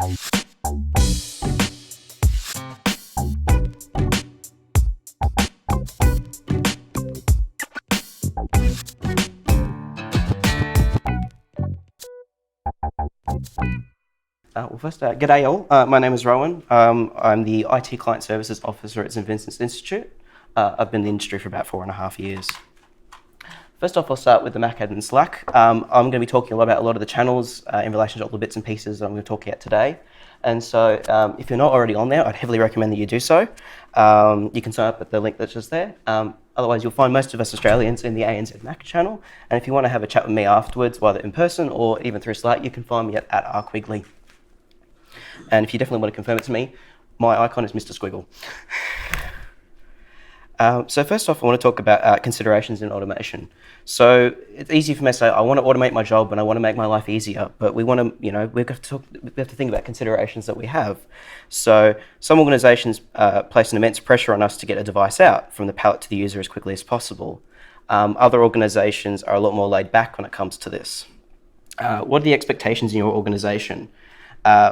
Well, first, g'day all. My name is Rowan. I'm the IT Client Services Officer at St Vincent's Institute. I've been in the industry for about 4.5 years. First off, I'll start with the Mac admin Slack. I'm going to be talking about a lot of the channels in relation to all the bits and pieces that I'm going to talk about today. And so if you're not already on there, I'd heavily recommend that you do so. You can sign up at the link that's just there. Otherwise, you'll find most of us Australians in the ANZ Mac channel. And if you want to have a chat with me afterwards, whether in person or even through Slack, you can find me at Quigley. And if you definitely want to confirm it to me, my icon is Mr. Squiggle. So first off, I want to talk about considerations in automation. So it's easy for me to say, I want to automate my job and I want to make my life easier, but we want to, we have to think about considerations that we have. So some organizations place an immense pressure on us to get a device out from the pallet to the user as quickly as possible. Other organizations are a lot more laid back when it comes to this. What are the expectations in your organization?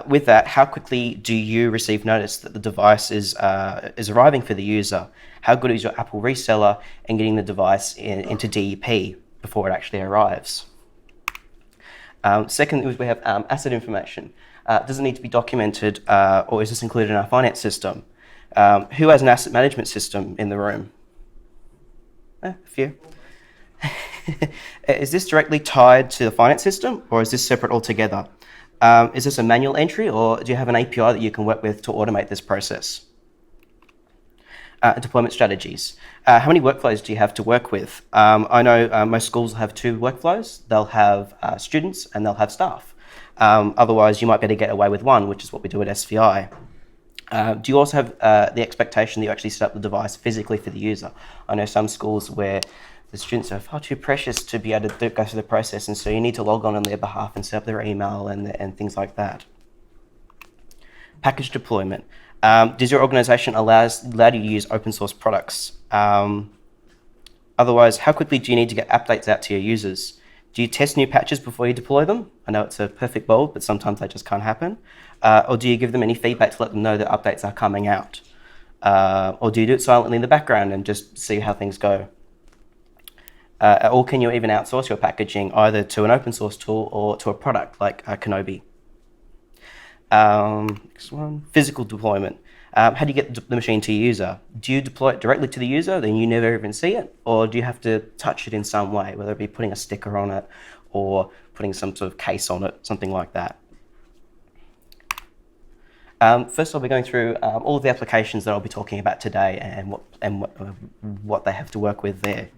With that, how quickly do you receive notice that the device is arriving for the user? How good is your Apple reseller in getting the device into DEP before it actually arrives? Second, we have asset information. Does it need to be documented or is this included in our finance system? Who has an asset management system in the room? A few. Is this directly tied to the finance system or is this separate altogether? Is this a manual entry or do you have an API that you can work with to automate this process? Deployment strategies. How many workflows do you have to work with? I know most schools have 2 workflows. They'll have students and they'll have staff. Otherwise, you might be able to get away with 1, which is what we do at SVI. Do you also have the expectation that you actually set up the device physically for the user? I know some schools where the students are far too precious to be able to go through the process, and so you need to log on their behalf and set up their email and things like that. Package deployment. Does your organization allow you to use open source products? Otherwise, how quickly do you need to get updates out to your users? Do you test new patches before you deploy them? I know it's a perfect bold, but sometimes that just can't happen. Or do you give them any feedback to let them know that updates are coming out? Or do you do it silently in the background and just see how things go? Or can you even outsource your packaging either to an open source tool or to a product like Kenobi? Next one, physical deployment. How do you get the machine to your user? Do you deploy it directly to the user, then you never even see it? Or do you have to touch it in some way, whether it be putting a sticker on it or putting some sort of case on it, something like that? First, I'll be going through all of the applications that I'll be talking about today and what they have to work with there.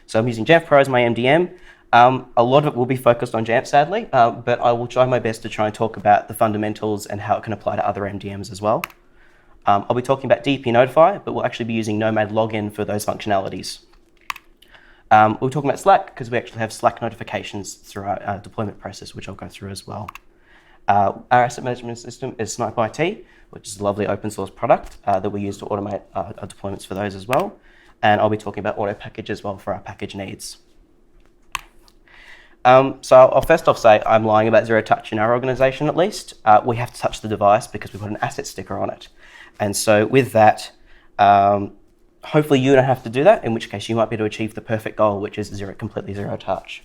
So I'm using Jamf Pro as my MDM. A lot of it will be focused on Jamf, sadly, but I will try my best to try and talk about the fundamentals and how it can apply to other MDMs as well. I'll be talking about DEPNotify, but we'll actually be using Nomad Login for those functionalities. We're talking about Slack because we actually have Slack notifications through our deployment process, which I'll go through as well. Our asset management system is Snipe-IT, which is a lovely open source product that we use to automate our deployments for those as well. And I'll be talking about AutoPkg as well for our package needs. So I'll first off say I'm lying about zero touch in our organization at least. We have to touch the device because we've got an asset sticker on it. And so with that, hopefully you don't have to do that, in which case you might be able to achieve the perfect goal, which is completely zero touch.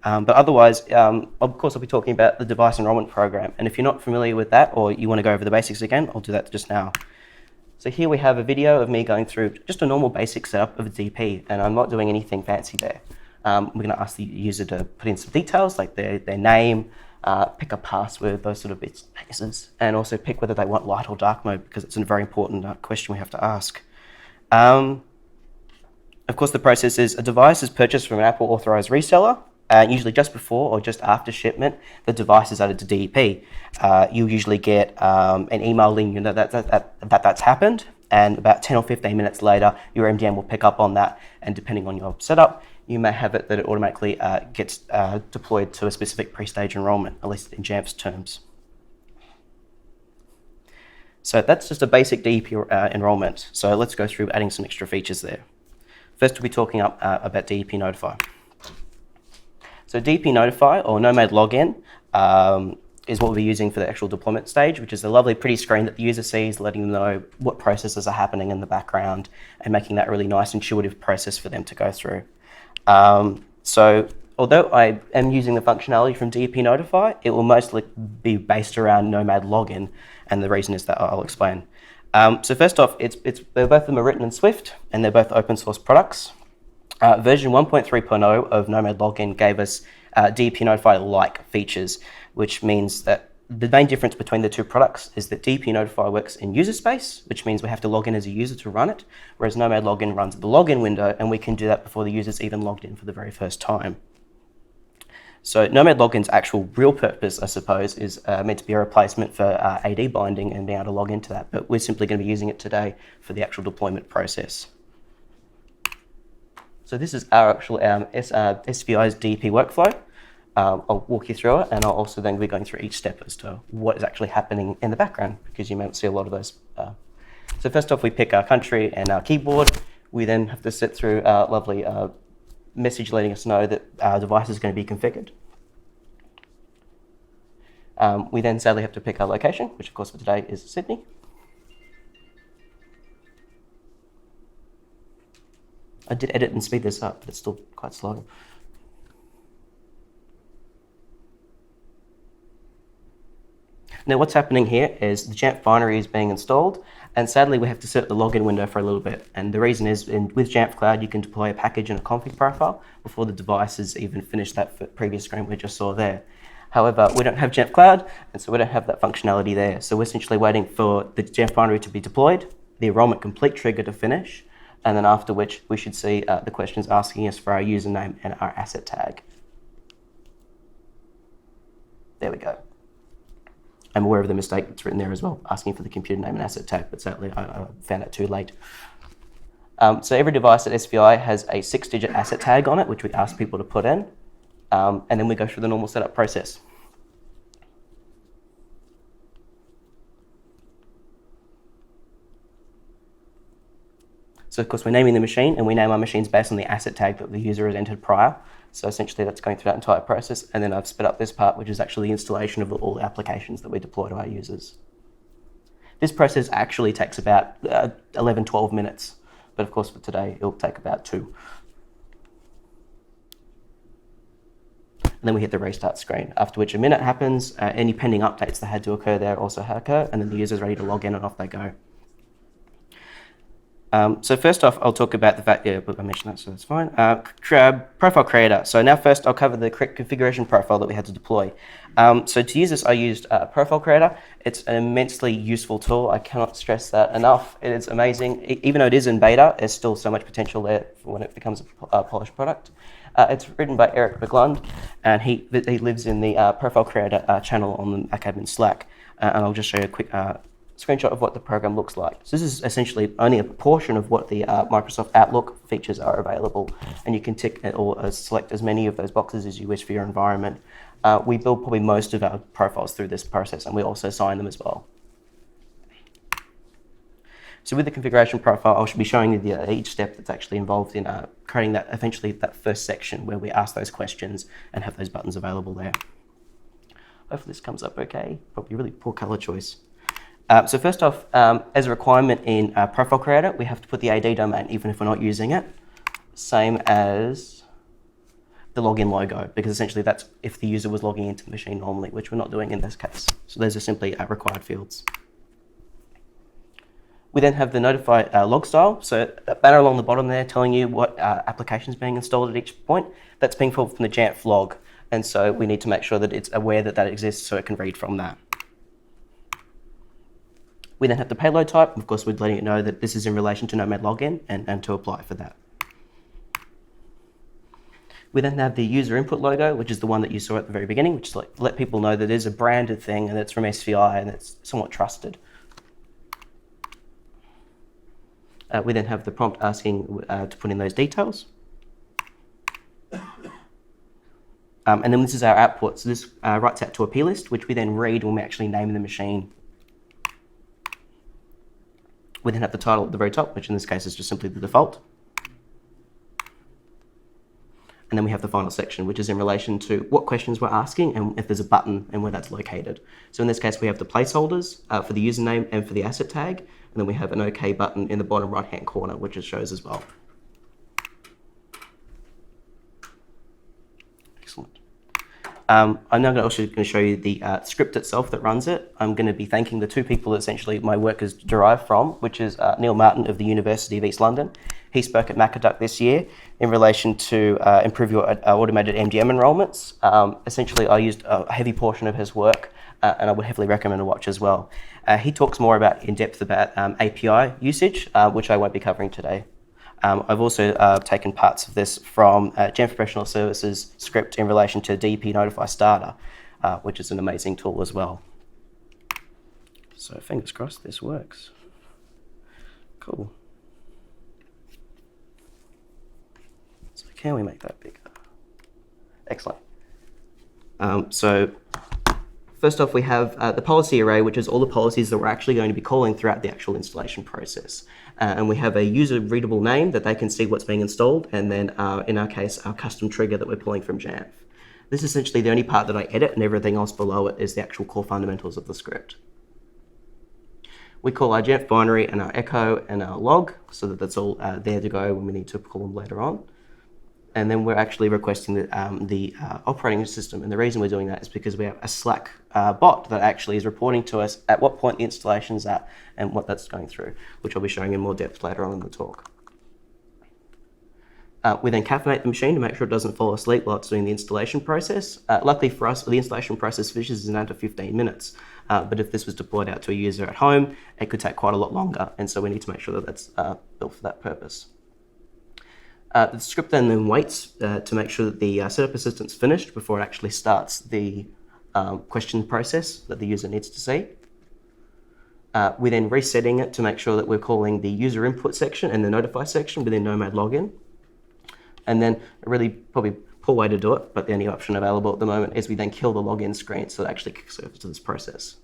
But otherwise, of course, I'll be talking about the device enrollment program. And if you're not familiar with that or you want to go over the basics again, I'll do that just now. So here we have a video of me going through just a normal basic setup of a DP, and I'm not doing anything fancy there. We're going to ask the user to put in some details like their name, pick a password, those sort of bits and pieces, and also pick whether they want light or dark mode because it's a very important question we have to ask. Of course, the process is a device is purchased from an Apple authorized reseller. Usually just before or just after shipment, the device is added to DEP. You'll usually get an email letting you know that's happened, and about 10 or 15 minutes later, your MDM will pick up on that, and depending on your setup, you may have it that it automatically gets deployed to a specific pre-stage enrollment, at least in Jamf's terms. So that's just a basic DEP enrollment. So let's go through adding some extra features there. First, we'll be talking about DEPNotify. So DEPNotify or Nomad Login is what we're using for the actual deployment stage, which is a lovely, pretty screen that the user sees, letting them know what processes are happening in the background and making that really nice, intuitive process for them to go through. So although I am using the functionality from DEPNotify, it will mostly be based around Nomad login, and the reason is that I'll explain. So first off, both of them are written in Swift, and they're both open source products. Version 1.3.0 of Nomad login gave us DEPNotify-like features, which means that the main difference between the two products is that DEPNotify works in user space, which means we have to log in as a user to run it, whereas Nomad login runs at the login window, and we can do that before the user's even logged in for the very first time. So Nomad login's actual real purpose, I suppose, is meant to be a replacement for AD binding and being able to log into that, but we're simply going to be using it today for the actual deployment process. So this is our actual SVI's DEP workflow. I'll walk you through it, and I'll also then be going through each step as to what is actually happening in the background, because you may not see a lot of those. So first off, we pick our country and our keyboard. We then have to sit through our lovely message letting us know that our device is going to be configured. We then sadly have to pick our location, which of course for today is Sydney. I did edit and speed this up, but it's still quite slow. Now what's happening here is the Jamf binary is being installed, and sadly we have to set the login window for a little bit. And the reason is, with Jamf Cloud you can deploy a package and a config profile before the device has even finished that previous screen we just saw there. However, we don't have Jamf Cloud, and so we don't have that functionality there. So we're essentially waiting for the Jamf binary to be deployed, the enrollment complete trigger to finish, and then after which we should see the questions asking us for our username and our asset tag. There we go. I'm aware of the mistake that's written there as well, asking for the computer name and asset tag, but sadly I found it too late. So every device at SVI has a 6-digit asset tag on it, which we ask people to put in, and then we go through the normal setup process. So of course we're naming the machine, and we name our machines based on the asset tag that the user has entered prior. So essentially that's going through that entire process, and then I've sped up this part, which is actually the installation of all the applications that we deploy to our users. This process actually takes about 11-12 minutes, but of course for today it'll take about 2. And then we hit the restart screen, after which a minute happens. Any pending updates that had to occur there also occur, and then the user's ready to log in and off they go. So first off, I'll talk about the fact, I mentioned that, so that's fine. Profile creator. So now first I'll cover the correct configuration profile that we had to deploy. So to use this, I used Profile Creator. It's an immensely useful tool. I cannot stress that enough. It is amazing. Even though it is in beta, there's still so much potential there for when it becomes a polished product. It's written by Eric Beglund, and he lives in the Profile Creator channel on the Mac Slack. And I'll just show you a quick screenshot of what the program looks like. So this is essentially only a portion of what the Microsoft Outlook features are available, and you can tick or select as many of those boxes as you wish for your environment. We build probably most of our profiles through this process, and we also sign them as well. So with the configuration profile, I'll be showing you each step that's actually involved in creating that first section where we ask those questions and have those buttons available there. Hopefully this comes up okay. Probably really poor color choice. So first off, as a requirement in Profile Creator, we have to put the AD domain, even if we're not using it, same as the login logo, because essentially that's if the user was logging into the machine normally, which we're not doing in this case. So those are simply required fields. We then have the notify log style, so a banner along the bottom there telling you what application is being installed at each point. That's being pulled from the Jamf log, and so we need to make sure that it's aware that that exists so it can read from that. We then have the payload type. Of course, we're letting it know that this is in relation to Nomad login and to apply for that. We then have the user input logo, which is the one that you saw at the very beginning, which is like let people know that it is a branded thing and it's from SVI and it's somewhat trusted. We then have the prompt asking to put in those details. And then this is our output. So this writes out to a plist, which we then read when we actually name the machine. We then have the title at the very top, which in this case is just simply the default. And then we have the final section, which is in relation to what questions we're asking and if there's a button and where that's located. So in this case, we have the placeholders for the username and for the asset tag. And then we have an OK button in the bottom right-hand corner, which it shows as well. Excellent. I'm now also going to show you the script itself that runs it. I'm going to be thanking the two people that essentially my work is derived from, which is Neil Martin of the University of East London. He spoke at MacAduck this year in relation to improve your automated MDM enrollments. Essentially, I used a heavy portion of his work, and I would heavily recommend a watch as well. He talks more in depth about API usage, which I won't be covering today. I've also taken parts of this from Jamf Professional Services script in relation to DEPNotify Starter, which is an amazing tool as well. So fingers crossed this works. Cool. So can we make that bigger? Excellent. So first off, we have the policy array, which is all the policies that we're actually going to be calling throughout the actual installation process. And we have a user-readable name that they can see what's being installed, and then, in our case, our custom trigger that we're pulling from Jamf. This is essentially the only part that I edit, and everything else below it is the actual core fundamentals of the script. We call our Jamf binary and our echo and our log, so that that's all there to go when we need to call them later on. And then we're actually requesting the operating system. And the reason we're doing that is because we have a Slack bot that actually is reporting to us at what point the installation's at and what that's going through, which I'll be showing in more depth later on in the talk. We then caffeinate the machine to make sure it doesn't fall asleep while it's doing the installation process. Luckily for us, the installation process finishes in under 15 minutes. But if this was deployed out to a user at home, it could take quite a lot longer. And so we need to make sure that that's built for that purpose. The script then waits to make sure that the setup assistant's finished before it actually starts the question process that the user needs to see. We then resetting it to make sure that we're calling the user input section and the notify section within Nomad login. And then a really probably poor way to do it, but the only option available at the moment is we then kill the login screen so it actually kicks over to this process.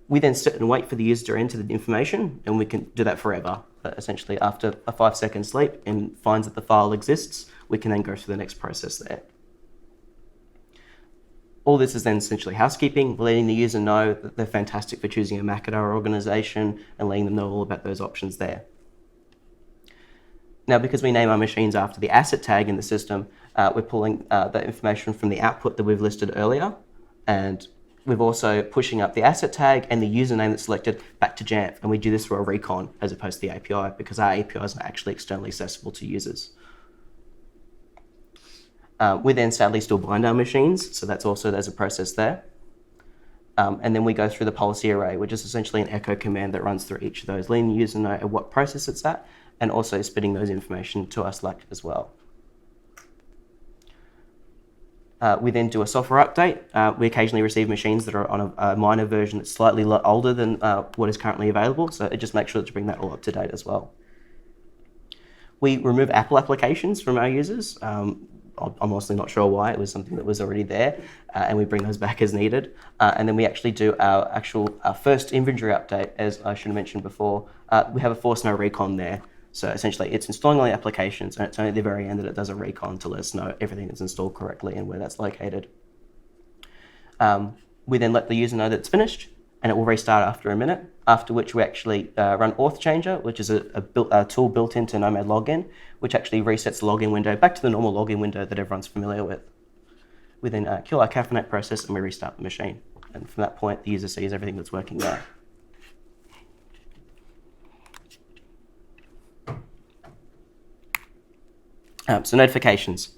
We then sit and wait for the user to enter the information, and we can do that forever. But essentially, after a 5-second sleep and finds that the file exists, we can then go through the next process there. All this is then essentially housekeeping, letting the user know that they're fantastic for choosing a Mac at our organization and letting them know all about those options there. Now, because we name our machines after the asset tag in the system, we're pulling that information from the output that we've listed earlier, and we're also pushing up the asset tag and the username that's selected back to Jamf, and we do this through a recon as opposed to the API because our API is not actually externally accessible to users. We then sadly still bind our machines, so there's a process there. And then we go through the policy array, which is essentially an echo command that runs through each of those, letting the user know at what process it's at, and also spitting those information to our Slack as well. We then do a software update. We occasionally receive machines that are on a minor version that's slightly older than what is currently available, so it just makes sure to bring that all up to date as well. We remove Apple applications from our users. I'm honestly not sure why. It was something that was already there, and we bring those back as needed. And then we actually do our first inventory update, as I should have mentioned before. We have a force no recon there. So essentially, it's installing all the applications, and it's only at the very end that it does a recon to let us know everything is installed correctly and where that's located. We then let the user know that it's finished, and it will restart after a minute, after which we actually run Auth Changer, which is a tool built into Nomad Login, which actually resets the login window back to the normal login window that everyone's familiar with. We then kill our caffeinate process, and we restart the machine. And from that point, the user sees everything that's working there. So notifications.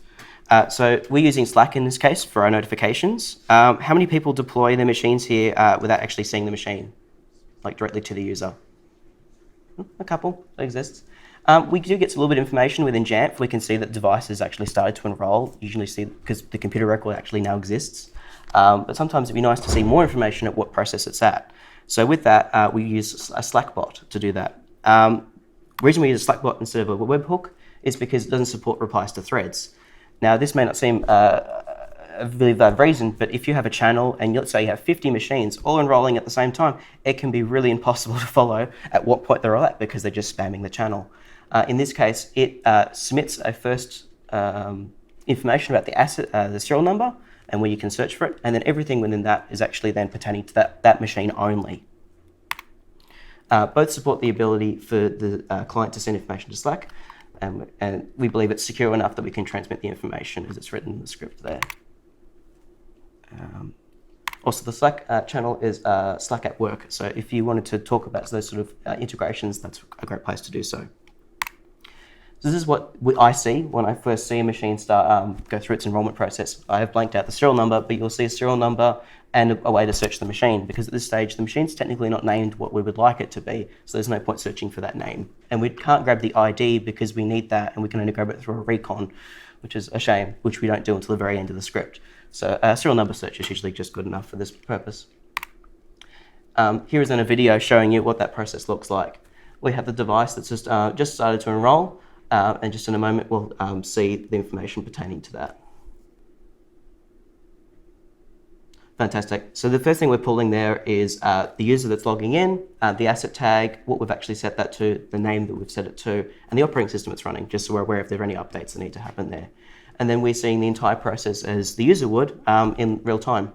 So we're using Slack in this case for our notifications. How many people deploy their machines here without actually seeing the machine, like directly to the user? A couple, that exists. We do get a little bit of information within Jamf. We can see that devices actually started to enroll, usually see because the computer record actually now exists. But sometimes it'd be nice to see more information at what process it's at. So with that, we use a Slack bot to do that. The reason we use a Slack bot instead of a webhook is because it doesn't support replies to threads. Now, this may not seem a really valid reason, but if you have a channel and let's say you have 50 machines all enrolling at the same time, it can be really impossible to follow at what point they're all at because they're just spamming the channel. In this case, it submits a first information about the asset, the serial number, and where you can search for it, and then everything within that is actually then pertaining to that machine only. Both support the ability for the client to send information to Slack, and we believe it's secure enough that we can transmit the information as it's written in the script there. Also, the Slack channel is Slack at Work, so if you wanted to talk about those sort of integrations, that's a great place to do so. So this is what I see when I first see a machine start go through its enrollment process. I have blanked out the serial number, but you'll see a serial number and a way to search the machine, because at this stage the machine's technically not named what we would like it to be, so there's no point searching for that name. And we can't grab the ID because we need that, and we can only grab it through a recon, which is a shame, which we don't do until the very end of the script. So serial number search is usually just good enough for this purpose. Here is then a video showing you what that process looks like. We have the device that's just started to enroll, and just in a moment we'll see the information pertaining to that. Fantastic. So the first thing we're pulling there is the user that's logging in, the asset tag, what we've actually set that to, the name that we've set it to, and the operating system it's running, just so we're aware if there are any updates that need to happen there. And then we're seeing the entire process as the user would in real time.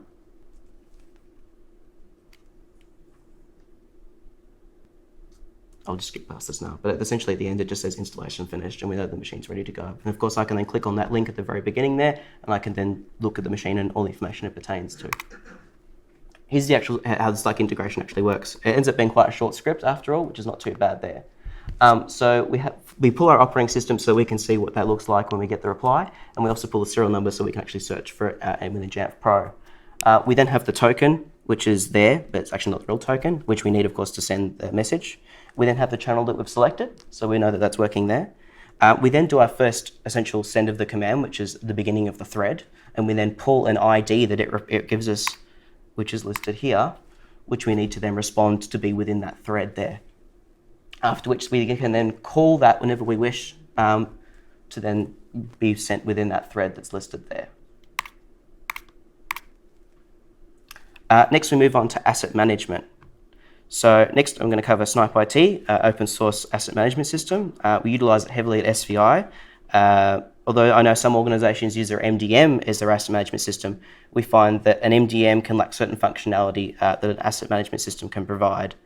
I'll just skip past this now, but essentially at the end it just says installation finished, and we know the machine's ready to go. And of course I can then click on that link at the very beginning there, and I can then look at the machine and all the information it pertains to. Here's the actual how the Slack integration actually works. It ends up being quite a short script after all, which is not too bad there. So we pull our operating system so we can see what that looks like when we get the reply, and we also pull the serial number so we can actually search for it within Jamf Pro. We then have the token, which is there, but it's actually not the real token, which we need of course to send the message. We then have the channel that we've selected, so we know that that's working there. We then do our first essential send of the command, which is the beginning of the thread, and we then pull an ID that it gives us, which is listed here, which we need to then respond to be within that thread there. After which we can then call that whenever we wish to then be sent within that thread that's listed there. Next we move on to asset management. So next I'm going to cover Snipe-IT, open source asset management system. We utilize it heavily at SVI. Although I know some organizations use their MDM as their asset management system, we find that an MDM can lack certain functionality that an asset management system can provide.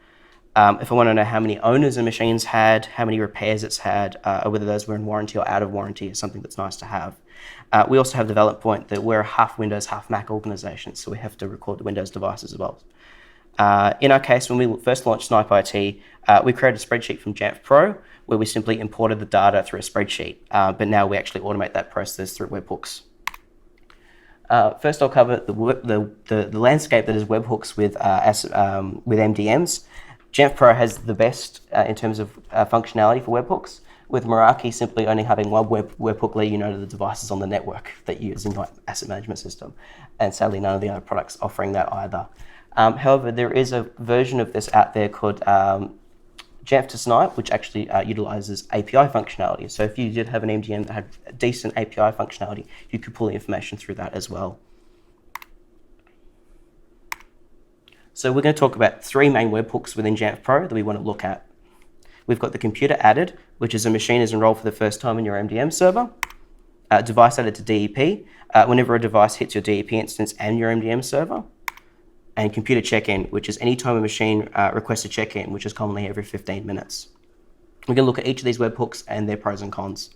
If I want to know how many owners a machine's had, how many repairs it's had, or whether those were in warranty or out of warranty is something that's nice to have. We also have the development point that we're a half Windows, half Mac organization, so we have to record the Windows devices as well. In our case, when we first launched Snipe-IT, we created a spreadsheet from Jamf Pro where we simply imported the data through a spreadsheet, but now we actually automate that process through webhooks. First, I'll cover the landscape that is webhooks with MDMs. Jamf Pro has the best in terms of functionality for webhooks, with Meraki simply only having one webhook letting you know the devices on the network that you use in your asset management system, and sadly none of the other products offering that either. However, there is a version of this out there called Jamf to Snipe, which actually utilizes API functionality. So if you did have an MDM that had decent API functionality, you could pull the information through that as well. So we're going to talk about three main webhooks within Jamf Pro that we want to look at. We've got the computer added, which is a machine is enrolled for the first time in your MDM server. Device added to DEP, whenever a device hits your DEP instance and your MDM server. And computer check-in, which is any time a machine requests a check-in, which is commonly every 15 minutes. We're going to look at each of these webhooks and their pros and cons.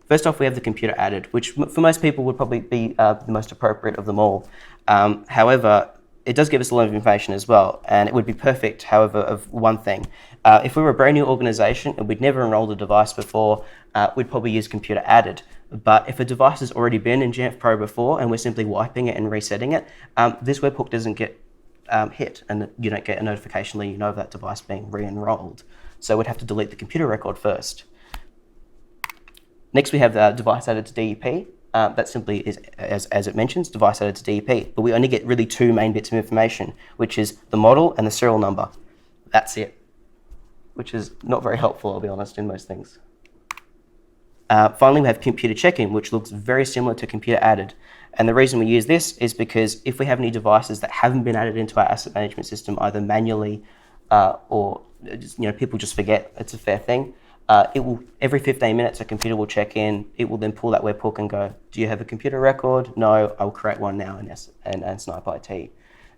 First off, we have the computer added, which for most people would probably be the most appropriate of them all. However, it does give us a lot of information as well, and it would be perfect, however, of one thing. If we were a brand new organization and we'd never enrolled a device before, we'd probably use computer added. But if a device has already been in Jamf Pro before and we're simply wiping it and resetting it, this webhook doesn't get hit, and you don't get a notification letting you know of that device being re-enrolled. So we'd have to delete the computer record first. Next, we have the device added to DEP. That simply is, as it mentions, device added to DEP. But we only get really two main bits of information, which is the model and the serial number. That's it, which is not very helpful, I'll be honest, in most things. Finally, we have computer check-in, which looks very similar to computer added. And the reason we use this is because if we have any devices that haven't been added into our asset management system, either manually or people just forget, it's a fair thing, It will, every 15 minutes, a computer will check in. It will then pull that webhook and go, do you have a computer record? No, I will create one now in Snipe-IT.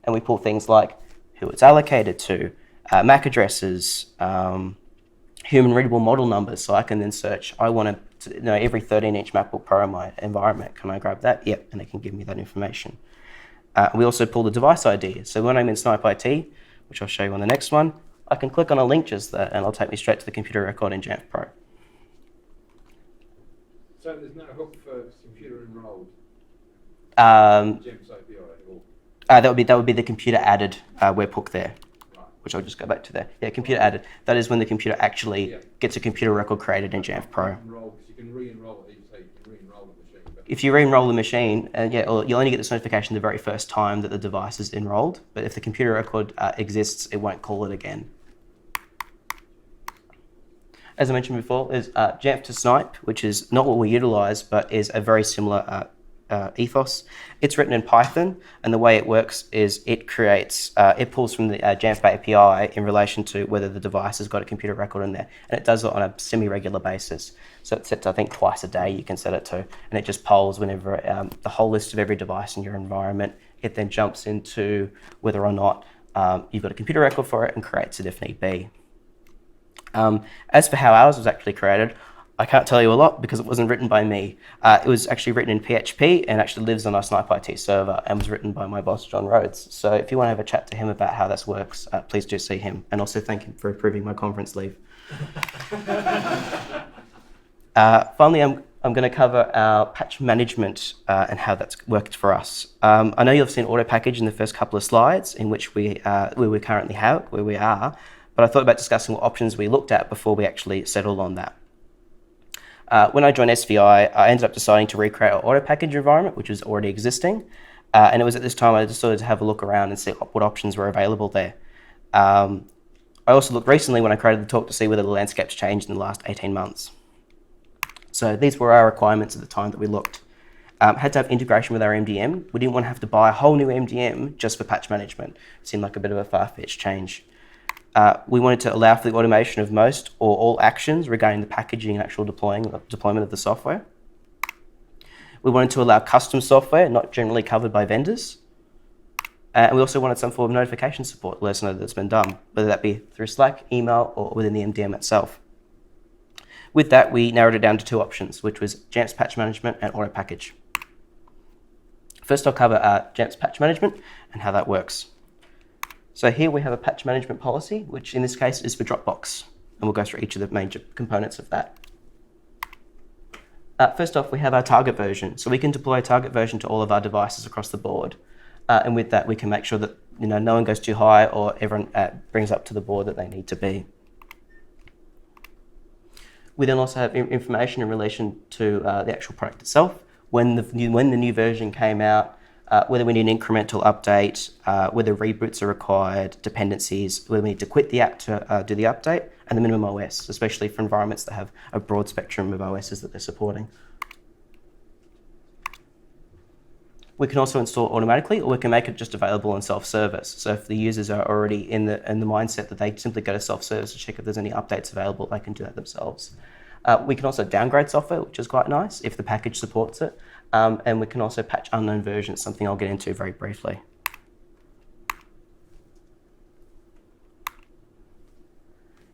And we pull things like who it's allocated to, MAC addresses, human readable model numbers. So I can then search, I want to know every 13-inch MacBook Pro in my environment. Can I grab that? Yep, and it can give me that information. We also pull the device ID. So when I'm in Snipe-IT, which I'll show you on the next one, I can click on a link just there and it'll take me straight to the computer record in Jamf Pro. So there's no hook for computer enrolled? Jamf's API or? That would be the computer added webhook there, right, which I'll just go back to there. Yeah, computer added. That is when the computer actually gets a computer record created in Jamf Pro. You can re-enroll it, you can re-enroll the machine. If you re-enroll the machine, you'll only get this notification the very first time that the device is enrolled. But if the computer record exists, it won't call it again. As I mentioned before, is Jamf to Snipe, which is not what we utilize, but is a very similar ethos. It's written in Python, and the way it works is it creates, it pulls from the Jamf API in relation to whether the device has got a computer record in there, and it does it on a semi-regular basis. So it's set to, I think, twice a day you can set it to, and it just polls whenever the whole list of every device in your environment. It then jumps into whether or not you've got a computer record for it and creates it if need be. As for how ours was actually created, I can't tell you a lot because it wasn't written by me. It was actually written in PHP and actually lives on our Snipe-IT server and was written by my boss, John Rhodes. So if you want to have a chat to him about how this works, please do see him. And also thank him for approving my conference leave. Finally, I'm going to cover our patch management and how that's worked for us. I know you've seen AutoPkg in the first couple of slides in which we currently have, where we are, but I thought about discussing what options we looked at before we actually settled on that. When I joined SVI, I ended up deciding to recreate our AutoPkg environment, which was already existing. And it was at this time I decided to have a look around and see what options were available there. I also looked recently when I created the talk to see whether the landscape's changed in the last 18 months. So these were our requirements at the time that we looked. Had to have integration with our MDM. We didn't want to have to buy a whole new MDM just for patch management. It seemed like a bit of a far-fetched change. We wanted to allow for the automation of most or all actions regarding the packaging and actual deployment of the software. We wanted to allow custom software, not generally covered by vendors. And we also wanted some form of notification support to let us know that it's been done, whether that be through Slack, email, or within the MDM itself. With that, we narrowed it down to two options, which was Jamf's patch management and AutoPkg. First, I'll cover Jamf's patch management and how that works. So here we have a patch management policy, which in this case is for Dropbox, and we'll go through each of the major components of that. First off, we have our target version. So we can deploy a target version to all of our devices across the board. And with that, we can make sure that no one goes too high or everyone brings up to the board that they need to be. We then also have information in relation to the actual product itself, when the new version came out, whether we need an incremental update, whether reboots are required, dependencies, whether we need to quit the app to do the update, and the minimum OS, especially for environments that have a broad spectrum of OSs that they're supporting. We can also install automatically, or we can make it just available on self-service. So if the users are already in the mindset that they simply go to self-service to check if there's any updates available, they can do that themselves. We can also downgrade software, which is quite nice if the package supports it. And we can also patch unknown versions, something I'll get into very briefly.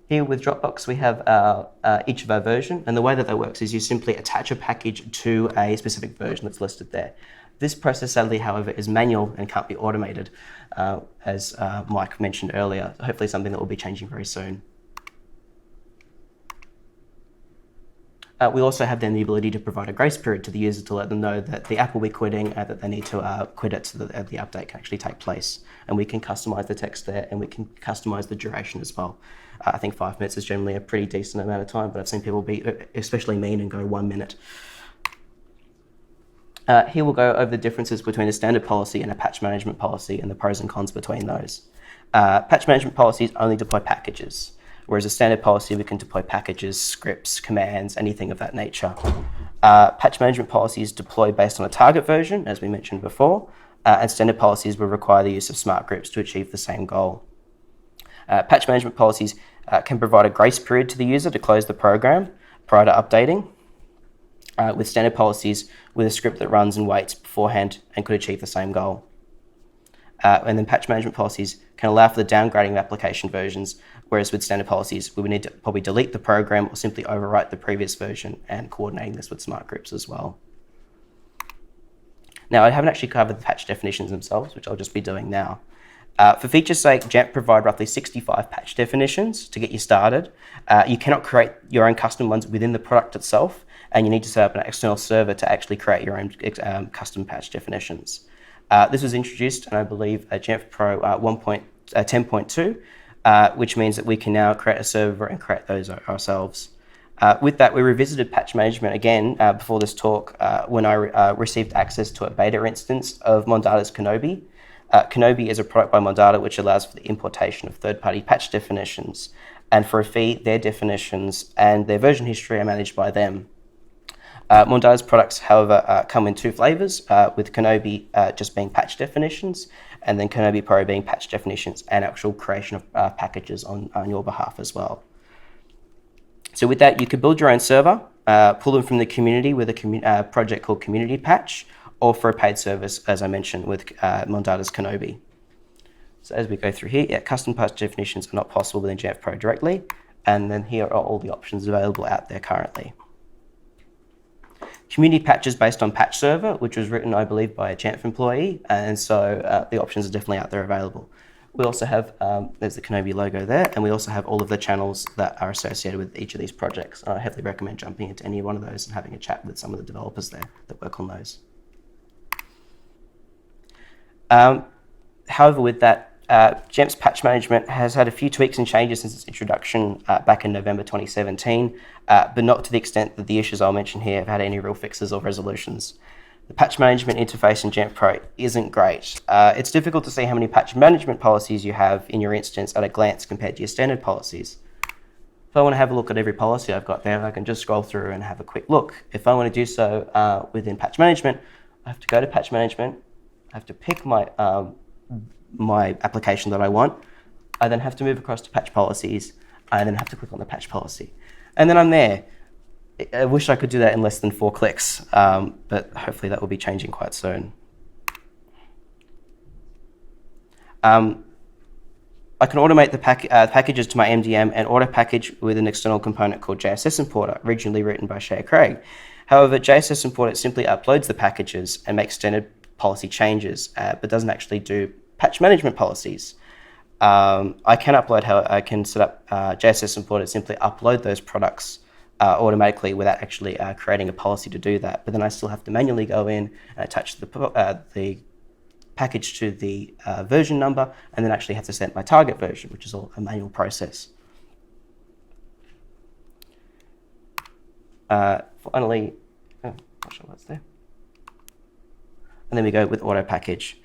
Here with Dropbox, we have each of our version, and the way that works is you simply attach a package to a specific version that's listed there. This process, sadly, however, is manual and can't be automated, as Mike mentioned earlier. Hopefully something that will be changing very soon. We also have then the ability to provide a grace period to the user to let them know that the app will be quitting and that they need to quit it so that the update can actually take place. And we can customize the text there, and we can customize the duration as well. I think 5 minutes is generally a pretty decent amount of time, but I've seen people be especially mean and go 1 minute. Here we'll go over the differences between a standard policy and a patch management policy and the pros and cons between those. Patch management policies only deploy packages, whereas a standard policy, we can deploy packages, scripts, commands, anything of that nature. Patch management policies deploy based on a target version, as we mentioned before, and standard policies will require the use of smart groups to achieve the same goal. Patch management policies can provide a grace period to the user to close the program prior to updating, with standard policies with a script that runs and waits beforehand and could achieve the same goal. And then patch management policies can allow for the downgrading of application versions, whereas with standard policies, we would need to probably delete the program or simply overwrite the previous version, and coordinating this with smart groups as well. Now, I haven't actually covered the patch definitions themselves, which I'll just be doing now. For feature's sake, Jamf provide roughly 65 patch definitions to get you started. You cannot create your own custom ones within the product itself, and you need to set up an external server to actually create your own custom patch definitions. This was introduced, and I believe, Jamf Pro 10.2, which means that we can now create a server and create those ourselves. With that, we revisited patch management again before this talk when I received access to a beta instance of Mondada's Kenobi. Kenobi is a product by Mondada which allows for the importation of third-party patch definitions, and for a fee, their definitions and their version history are managed by them. Mondada's products, however, come in two flavors, with Kenobi just being patch definitions, and then Kenobi Pro being patch definitions and actual creation of packages on your behalf as well. So with that, you could build your own server, pull them from the community with a project called Community Patch, or for a paid service, as I mentioned, with Mondada's Kenobi. So as we go through here, custom patch definitions are not possible within Jamf Pro directly, and then here are all the options available out there currently. Community patch is based on Patch Server, which was written, I believe, by a Jamf employee, and so the options are definitely out there available. We also have, there's the Kenobi logo there, and we also have all of the channels that are associated with each of these projects. I heavily recommend jumping into any one of those and having a chat with some of the developers there that work on those. However, with that, Jamf's patch management has had a few tweaks and changes since its introduction back in November 2017, but not to the extent that the issues I'll mention here have had any real fixes or resolutions. The patch management interface in Jamf Pro isn't great. It's difficult to see how many patch management policies you have in your instance at a glance compared to your standard policies. If I want to have a look at every policy I've got there, I can just scroll through and have a quick look. If I want to do so within patch management, I have to go to patch management, I have to pick my application that I want. I then have to move across to patch policies. I then have to click on the patch policy. And then I'm there. I wish I could do that in less than 4 clicks, but hopefully that will be changing quite soon. I can automate the packages to my MDM and AutoPkg with an external component called JSS Importer, originally written by Shay Craig. However, JSS Importer simply uploads the packages and makes standard policy changes, but doesn't actually do patch management policies. I can set up JSS Importer to simply upload those products automatically without actually creating a policy to do that. But then I still have to manually go in and attach the package to the version number, and then actually have to set my target version, which is all a manual process. Finally, not sure what's there. And then we go with AutoPkg.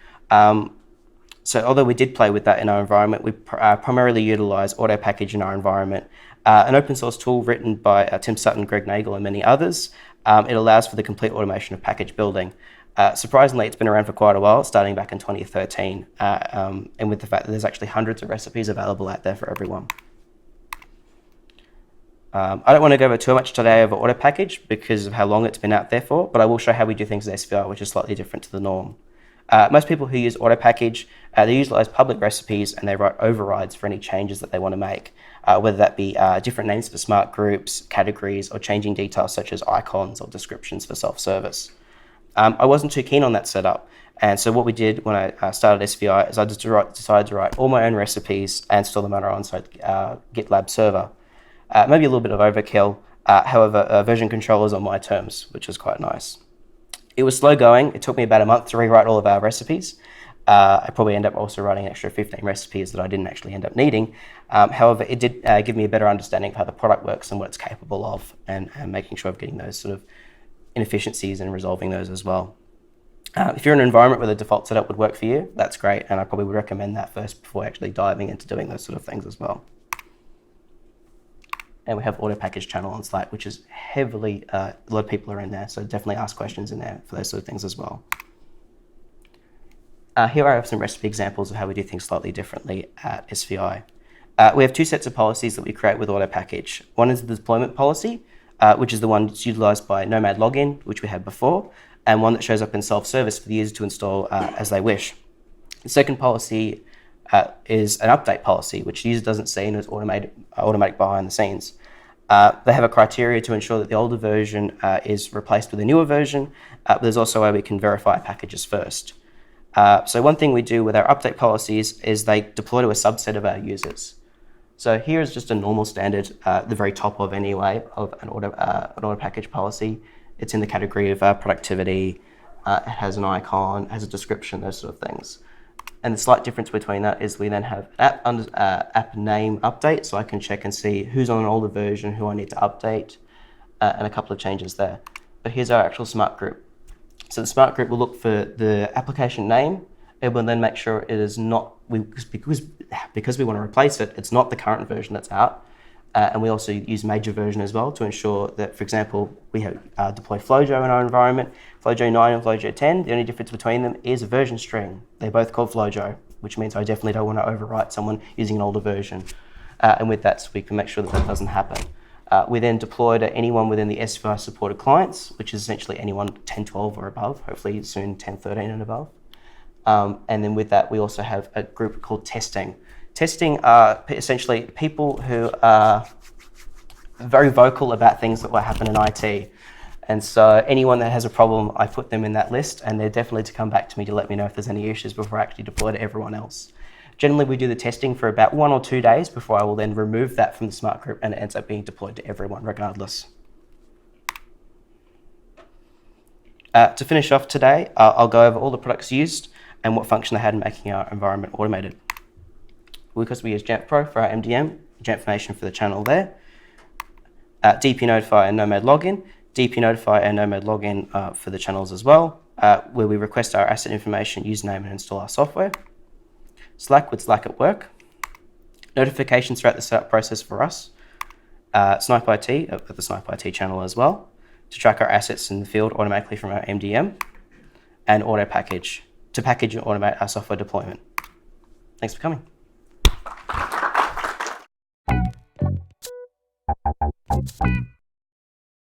So although we did play with that in our environment, we primarily utilize AutoPkg in our environment, an open source tool written by Tim Sutton, Greg Nagel, and many others. It allows for the complete automation of package building. Surprisingly, it's been around for quite a while, starting back in 2013, and with the fact that there's actually hundreds of recipes available out there for everyone. I don't want to go over too much today over AutoPkg because of how long it's been out there for, but I will show how we do things in SVI, which is slightly different to the norm. Most people who use AutoPkg, they utilize public recipes and they write overrides for any changes that they want to make, whether that be different names for smart groups, categories, or changing details such as icons or descriptions for self-service. I wasn't too keen on that setup, and so what we did when I started SVI is I just decided to write all my own recipes and store them on our on-site GitLab server. Maybe a little bit of overkill, however, version control is on my terms, which is quite nice. It was slow going. It took me about a month to rewrite all of our recipes. I probably ended up also writing an extra 15 recipes that I didn't actually end up needing. However, it did give me a better understanding of how the product works and what it's capable of, and making sure of getting those sort of inefficiencies and resolving those as well. If you're in an environment where the default setup would work for you, that's great, and I probably would recommend that first before actually diving into doing those sort of things as well. And we have AutoPkg channel on site, which is heavily, a lot of people are in there, so definitely ask questions in there for those sort of things as well. Here I have some recipe examples of how we do things slightly differently at SVI. We have two sets of policies that we create with AutoPkg. One is the deployment policy, which is the one that's utilized by Nomad Login, which we had before, and one that shows up in self-service for the user to install as they wish. The second policy is an update policy, which the user doesn't see and is automatic behind the scenes. They have a criteria to ensure that the older version is replaced with a newer version, but there's also a way we can verify packages first. So one thing we do with our update policies is they deploy to a subset of our users. So here is just a normal standard, the very top of anyway, of an AutoPkg policy. It's in the category of productivity, it has an icon, has a description, those sort of things. And the slight difference between that is we then have app name update, so I can check and see who's on an older version, who I need to update, and a couple of changes there. But here's our actual smart group. So the smart group will look for the application name. It will then make sure it is not, because we want to replace it, it's not the current version that's out. And we also use major version as well to ensure that, for example, we have deploy Flojo in our environment, Flojo 9 and Flojo 10. The only difference between them is a version string. They're both called Flojo, which means I definitely don't want to overwrite someone using an older version. And with that, so we can make sure that that doesn't happen. We then deploy to anyone within the SVI supported clients, which is essentially anyone 10.12 or above, hopefully soon 10.13 and above. And then with that, we also have a group called testing. Testing are essentially people who are very vocal about things that will happen in IT. And so anyone that has a problem, I put them in that list, and they're definitely to come back to me to let me know if there's any issues before I actually deploy to everyone else. Generally, we do the testing for about 1 or 2 days before I will then remove that from the smart group, and it ends up being deployed to everyone regardless. To finish off today, I'll go over all the products used and what function they had in making our environment automated. Because we use Jamf Pro for our MDM, Jamf Nation for the channel there, DEPNotify and Nomad Login, DEPNotify and Nomad Login for the channels as well, where we request our asset information, username, and install our software. Slack with Slack at Work, notifications throughout the setup process for us, Snipe-IT at the Snipe-IT channel as well, to track our assets in the field automatically from our MDM, and AutoPkg to package and automate our software deployment. Thanks for coming.